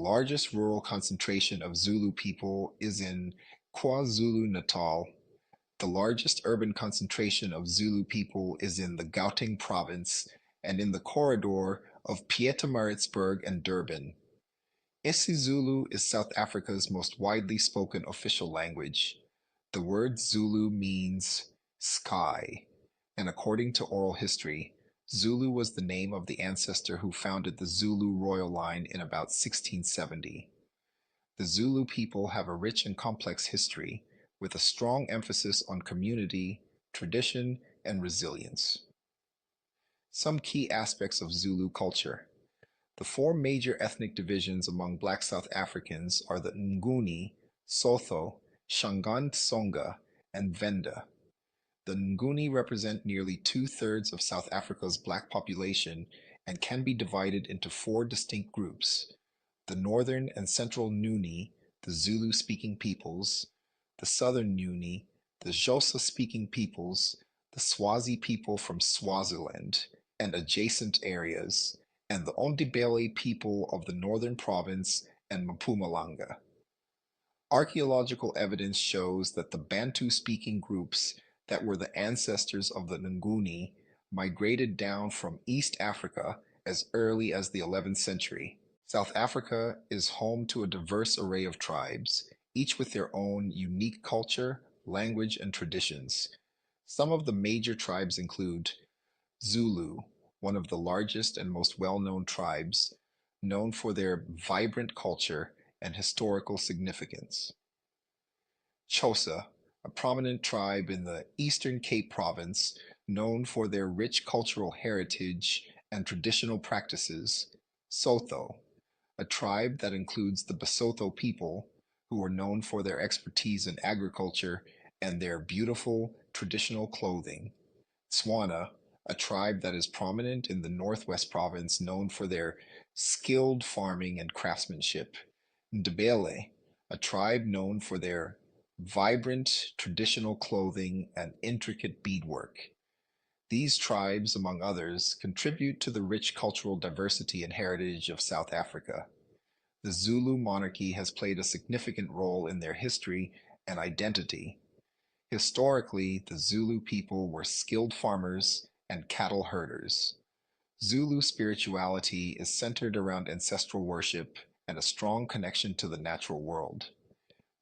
largest rural concentration of Zulu people is in Kwa-Zulu Natal. The largest urban concentration of Zulu people is in the Gauteng Province and in the corridor of Pietermaritzburg and Durban. IsiZulu is South Africa's most widely spoken official language. The word Zulu means sky, and according to oral history, Zulu was the name of the ancestor who founded the Zulu royal line in about 1670. The Zulu people have a rich and complex history, with a strong emphasis on community, tradition, and resilience. Some key aspects of Zulu culture. The four major ethnic divisions among Black South Africans are the Nguni, Sotho, Shangaan-Tsonga, and Venda. The Nguni represent nearly two-thirds of South Africa's Black population and can be divided into four distinct groups: the Northern and Central Nguni, the Zulu-speaking peoples; the Southern Nguni, the Xhosa-speaking peoples; the Swazi people from Swaziland and adjacent areas; and the Ndebele people of the Northern Province and Mpumalanga. Archaeological evidence shows that the Bantu-speaking groups that were the ancestors of the Nguni migrated down from East Africa as early as the 11th century. South Africa is home to a diverse array of tribes, each with their own unique culture, language, and traditions. Some of the major tribes include Zulu, one of the largest and most well-known tribes, known for their vibrant culture and historical significance. Xhosa, a prominent tribe in the Eastern Cape Province, known for their rich cultural heritage and traditional practices. Sotho, a tribe that includes the Basotho people, who are known for their expertise in agriculture and their beautiful traditional clothing. Tswana, a tribe that is prominent in the Northwest Province, known for their skilled farming and craftsmanship. Ndebele, a tribe known for their vibrant traditional clothing and intricate beadwork. These tribes, among others, contribute to the rich cultural diversity and heritage of South Africa. The Zulu monarchy has played a significant role in their history and identity. Historically, the Zulu people were skilled farmers and cattle herders. Zulu spirituality is centered around ancestral worship and a strong connection to the natural world.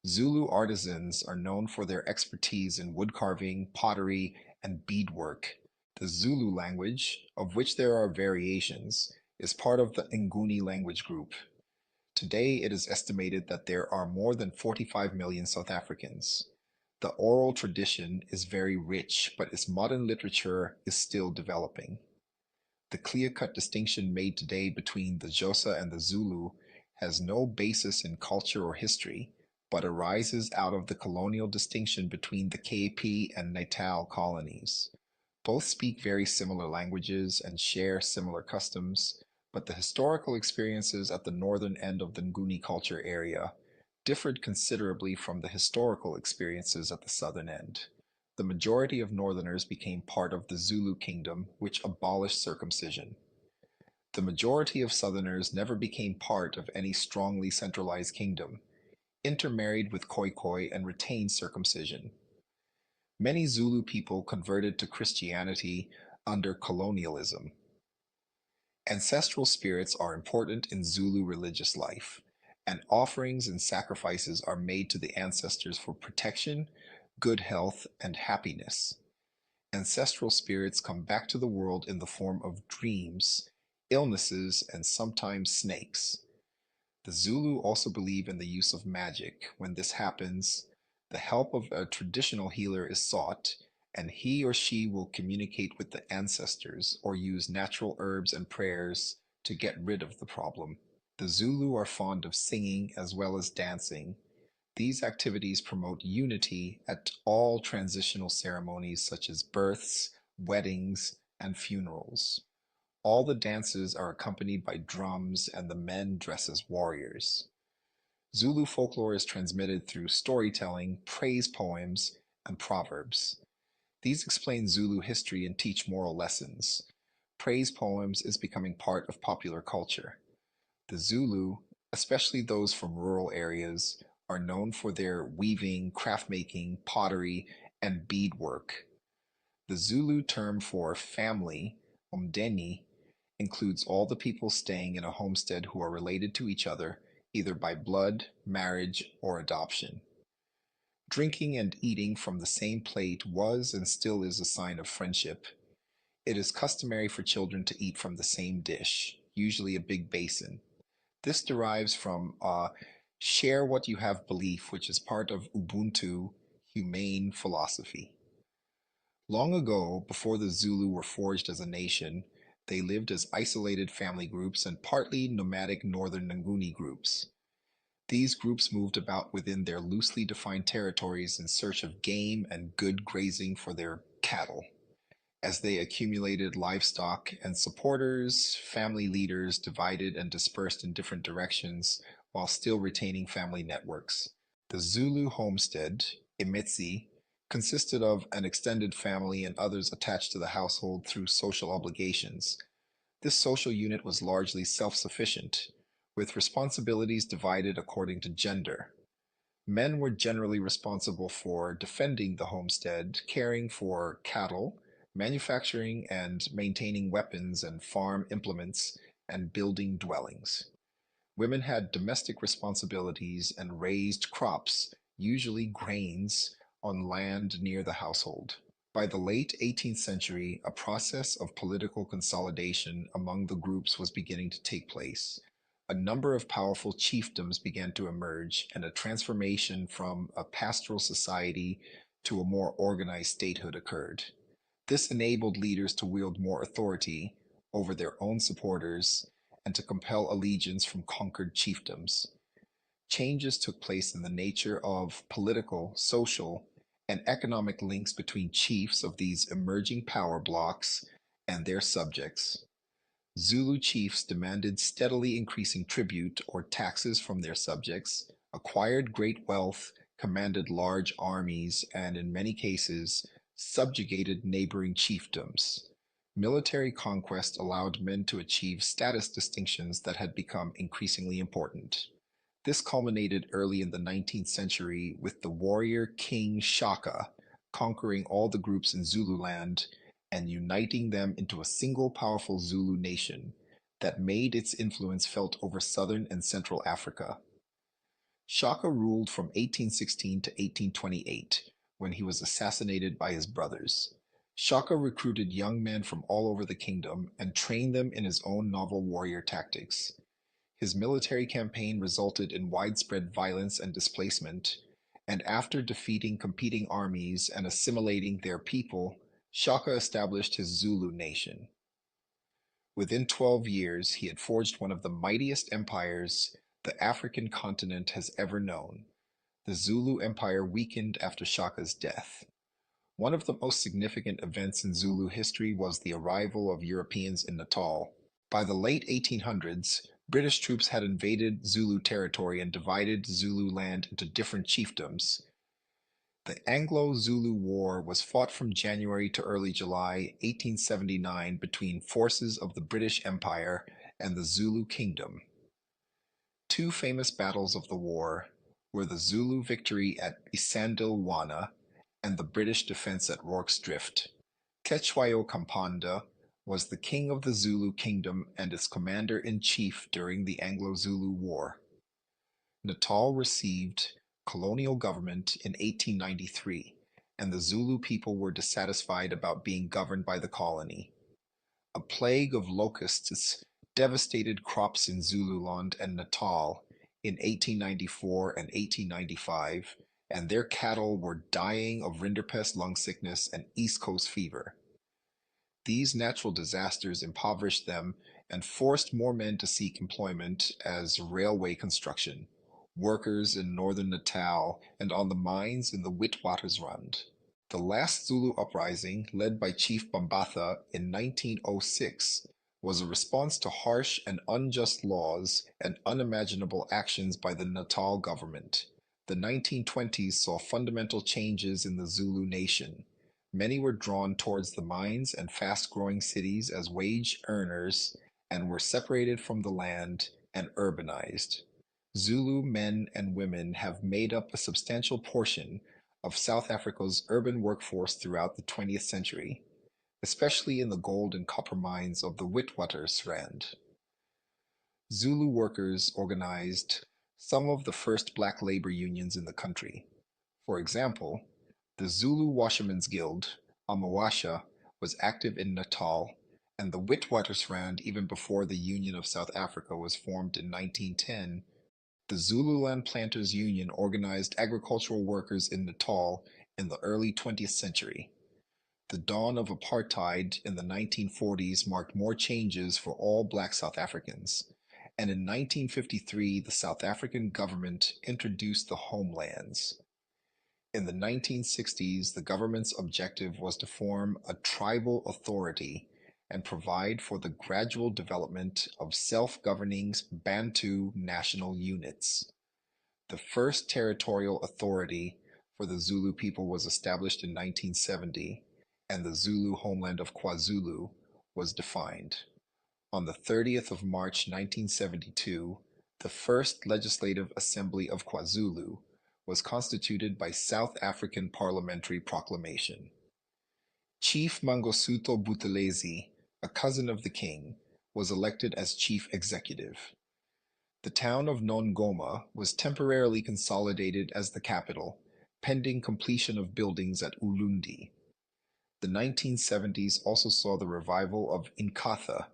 Zulu artisans are known for their expertise in wood carving, pottery, and beadwork. The Zulu language, of which there are variations, is part of the Nguni language group. Today, it is estimated that there are more than 45 million South Africans. The oral tradition is very rich, but its modern literature is still developing. The clear-cut distinction made today between the Xhosa and the Zulu has no basis in culture or history, but arises out of the colonial distinction between the Cape and Natal colonies. Both speak very similar languages and share similar customs, but the historical experiences at the northern end of the Nguni culture area differed considerably from the historical experiences at the southern end. The majority of northerners became part of the Zulu kingdom, which abolished circumcision. The majority of southerners never became part of any strongly centralized kingdom, intermarried with Khoikhoi and retained circumcision. Many Zulu people converted to Christianity under colonialism. Ancestral spirits are important in Zulu religious life, and offerings and sacrifices are made to the ancestors for protection, good health, and happiness. Ancestral spirits come back to the world in the form of dreams, illnesses, and sometimes snakes. The Zulu also believe in the use of magic. When this happens, the help of a traditional healer is sought, and he or she will communicate with the ancestors or use natural herbs and prayers to get rid of the problem. The Zulu are fond of singing as well as dancing. These activities promote unity at all transitional ceremonies such as births, weddings, and funerals. All the dances are accompanied by drums and the men dress as warriors. Zulu folklore is transmitted through storytelling, praise poems, and proverbs. These explain Zulu history and teach moral lessons. Praise poems is becoming part of popular culture. The Zulu especially those from rural areas, are known for their weaving, craft making, pottery, and beadwork. The Zulu term for family, umndeni, includes all the people staying in a homestead who are related to each other, either by blood, marriage, or adoption. Drinking and eating from the same plate was and still is a sign of friendship. It is customary for children to eat from the same dish, usually a big basin. This derives from a share what you have belief, which is part of Ubuntu humane philosophy. Long ago, before the Zulu were forged as a nation, they lived as isolated family groups and partly nomadic Northern Nguni groups. These groups moved about within their loosely defined territories in search of game and good grazing for their cattle. As they accumulated livestock and supporters, family leaders divided and dispersed in different directions while still retaining family networks. The Zulu homestead, Imitsi, consisted of an extended family and others attached to the household through social obligations. This social unit was largely self-sufficient, with responsibilities divided according to gender. Men were generally responsible for defending the homestead, caring for cattle, manufacturing and maintaining weapons and farm implements, and building dwellings. Women had domestic responsibilities and raised crops, usually grains, on land near the household. By the late 18th century, a process of political consolidation among the groups was beginning to take place. A number of powerful chiefdoms began to emerge, and a transformation from a pastoral society to a more organized statehood occurred. This enabled leaders to wield more authority over their own supporters and to compel allegiance from conquered chiefdoms. Changes took place in the nature of political, social, and economic links between chiefs of these emerging power blocks and their subjects. Zulu chiefs demanded steadily increasing tribute or taxes from their subjects, acquired great wealth, commanded large armies, and in many cases, subjugated neighboring chiefdoms. Military conquest allowed men to achieve status distinctions that had become increasingly important. This culminated early in the 19th century with the warrior King Shaka conquering all the groups in Zululand and uniting them into a single powerful Zulu nation that made its influence felt over southern and central Africa. Shaka ruled from 1816 to 1828, when he was assassinated by his brothers. Shaka recruited young men from all over the kingdom and trained them in his own novel warrior tactics. His military campaign resulted in widespread violence and displacement, and after defeating competing armies and assimilating their people, Shaka established his Zulu nation. Within 12 years, he had forged one of the mightiest empires the African continent has ever known. The Zulu Empire weakened after Shaka's death. One of the most significant events in Zulu history was the arrival of Europeans in Natal. By the late 1800s, British troops had invaded Zulu territory and divided Zulu land into different chiefdoms. The Anglo-Zulu War was fought from January to early July 1879 between forces of the British Empire and the Zulu Kingdom. Two famous battles of the war were the Zulu victory at Isandlwana and the British defense at Rorke's Drift. Cetshwayo Kampanda was the king of the Zulu kingdom and its commander-in-chief during the Anglo-Zulu War. Natal received colonial government in 1893, and the Zulu people were dissatisfied about being governed by the colony. A plague of locusts devastated crops in Zululand and Natal in 1894 and 1895, and their cattle were dying of rinderpest lung sickness and East Coast fever. These natural disasters impoverished them and forced more men to seek employment as railway construction, workers in northern Natal, and on the mines in the Witwatersrand. The last Zulu uprising, led by Chief Bambatha in 1906, was a response to harsh and unjust laws and unimaginable actions by the Natal government. The 1920s saw fundamental changes in the Zulu nation. Many were drawn towards the mines and fast-growing cities as wage earners and were separated from the land and urbanized. Zulu men and women have made up a substantial portion of South Africa's urban workforce throughout the 20th century, especially in the gold and copper mines of the Witwatersrand. Zulu workers organized some of the first black labor unions in the country. For example, the Zulu Washermen's Guild, Amawasha, was active in Natal, and the Witwatersrand even before the Union of South Africa was formed in 1910. The Zululand Planters Union organized agricultural workers in Natal in the early 20th century. The dawn of apartheid in the 1940s marked more changes for all black South Africans, and in 1953 the South African government introduced the homelands. In the 1960s, the government's objective was to form a tribal authority and provide for the gradual development of self-governing Bantu national units. The first territorial authority for the Zulu people was established in 1970, and the Zulu homeland of KwaZulu was defined. On the 30th of March 1972, the first Legislative Assembly of KwaZulu was constituted by South African parliamentary proclamation. Chief Mangosuthu Buthelezi, a cousin of the king, was elected as chief executive. The town of Nongoma was temporarily consolidated as the capital, pending completion of buildings at Ulundi. The 1970s also saw the revival of Inkatha,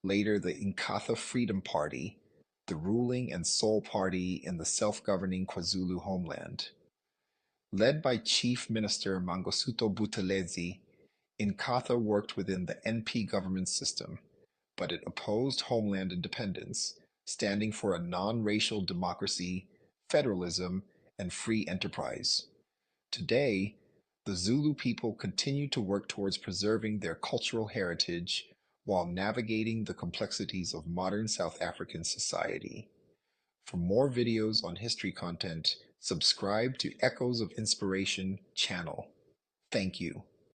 later the Inkatha Freedom Party, the ruling and sole party in the self-governing KwaZulu homeland. Led by Chief Minister Mangosuthu Buthelezi, Inkatha worked within the NP government system, but it opposed homeland independence, standing for a non-racial democracy, federalism, and free enterprise. Today, the Zulu people continue to work towards preserving their cultural heritage while navigating the complexities of modern South African society. For more videos on history content, subscribe to Echoes of Inspiration channel. Thank you.